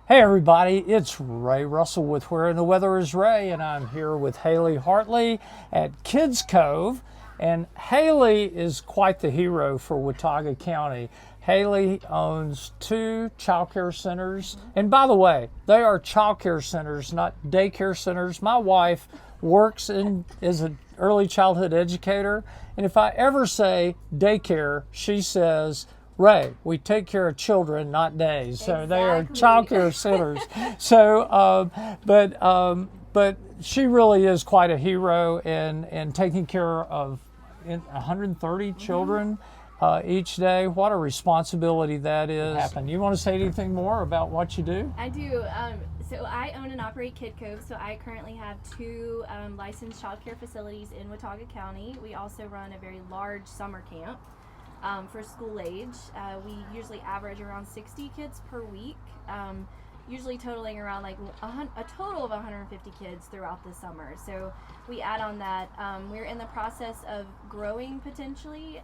Hey everybody, it's Ray Russell with Where in the Weather is Ray, and I'm here with Haley Hartley at Kids Cove. And Haley is quite the hero for Watauga County. Haley owns 2 child care centers. And by the way, they are child care centers, not daycare centers. My wife works as an early childhood educator. And if I ever say daycare, she says, Ray, we take care of children, not days. So Exactly. they are child care centers. So, but she really is quite a hero in taking care of 130 children each day. What a responsibility that is. You want to say anything more about what you do? I do. So I own and operate Kid Cove. So I currently have 2 licensed child care facilities in Watauga County. We also run a very large summer camp. For school age, we usually average around 60 kids per week, usually totaling around like a total of 150 kids throughout the summer. So we add on that. We're in the process of growing potentially,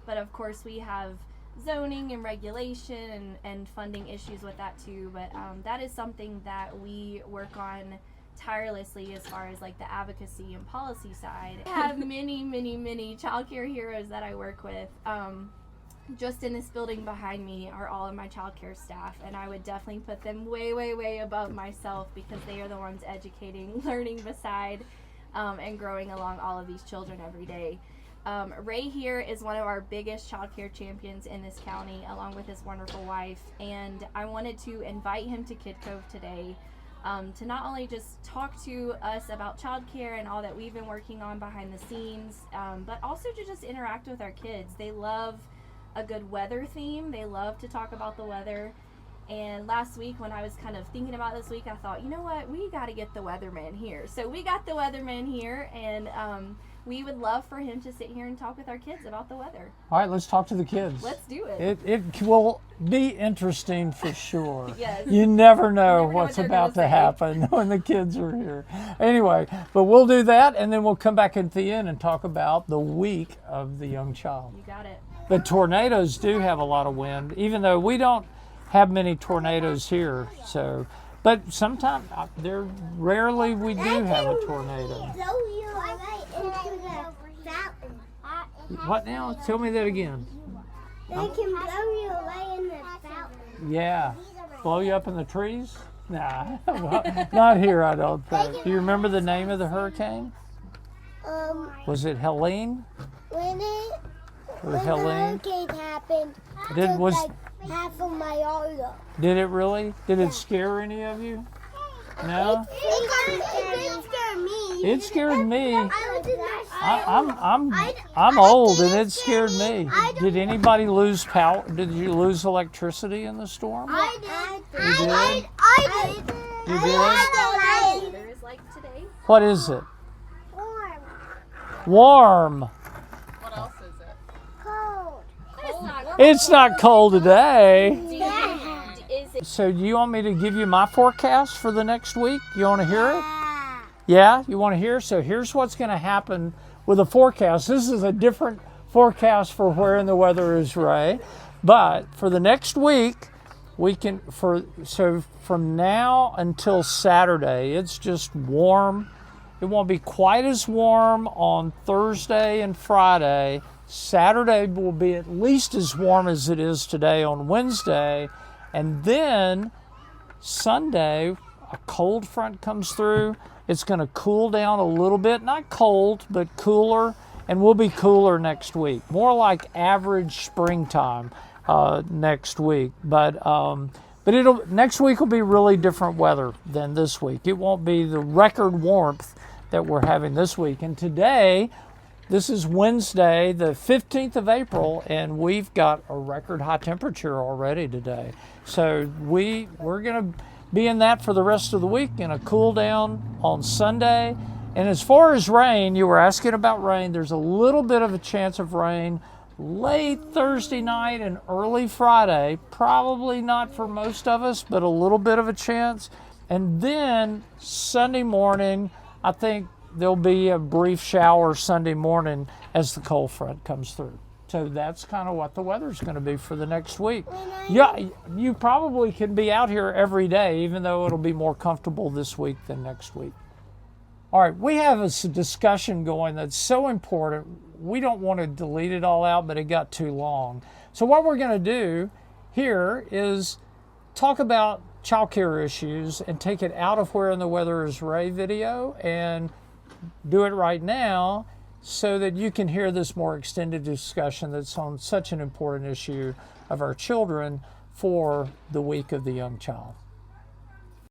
but of course we have zoning and regulation and funding issues with that too. But that is something that we work on tirelessly as far as like the advocacy and policy side. I have many child care heroes that I work with. Just in this building behind me are all of my child care staff, and I would definitely put them way above myself because they are the ones educating, learning beside, and growing along all of these children every day. Ray here is one of our biggest child care champions in this county, along with his wonderful wife, and I wanted to invite him to Kid Cove today to not only just talk to us about childcare and all that we've been working on behind the scenes, but also to just interact with our kids. They love a good weather theme. They love to talk about the weather. And last week when I was kind of thinking about this week, I thought, you know what, we got to get the weatherman here. So we got the weatherman here, and we would love for him to sit here and talk with our kids about the weather. All right, let's talk to the kids. Let's do it. It will be interesting for sure. Yes. You never know what what's they're about to gonna say. happen when the kids are here. Anyway, but we'll do that, and then we'll come back at the end and talk about the week of the young child. You got it. The tornadoes do have a lot of wind, even though we don't have many tornadoes here. So, but sometimes rarely we do have a tornado. What now? Tell me that again. They can blow you away in the fountain. Yeah, blow you up in the trees? Nah, well, not here, I don't think. Do you remember the name of the hurricane? Was it Helene? When the Helene? hurricane happened, Was half of my yard up. did it really? Did it scare any of you? No. It didn't scare me. It scared me. I was in that I'm old and it scared me. Did anybody lose power? Did you lose electricity in the storm? I did. You did? I did. You did? I Weather is like today. What is it? Warm. Warm. What else is it? Cold. It's not. It's not cold today. Is it? So do you want me to give you my forecast for the next week? You want to hear it? Yeah, you want to hear? So here's what's going to happen with the forecast. This is a different forecast for Where in the Weather is Ray. But for the next week, so from now until Saturday, it's just warm. It won't be quite as warm on Thursday and Friday. Saturday will be at least as warm as it is today on Wednesday. And then Sunday, a cold front comes through. It's going to cool down a little bit, not cold, but cooler, and we'll be cooler next week. More like average springtime next week. But next week will be really different weather than this week. It won't be the record warmth that we're having this week. And today, this is Wednesday, the 15th of April, and we've got a record high temperature already today. So we're going to be in that for the rest of the week, and a cool down on Sunday. And as far as rain, you were asking about rain. There's a little bit of a chance of rain late Thursday night and early Friday. Probably not for most of us, but a little bit of a chance. And then Sunday morning, I think there'll be a brief shower Sunday morning as the cold front comes through. So that's kind of what the weather's going to be for the next week. Yeah, you probably can be out here every day, even though it'll be more comfortable this week than next week. All right, we have a discussion going that's so important. We don't want to delete it all out, but it got too long. So what we're going to do here is talk about childcare issues and take it out of Where in the Weather is Ray video and do it right now so that you can hear this more extended discussion that's on such an important issue of our children for the week of the young child.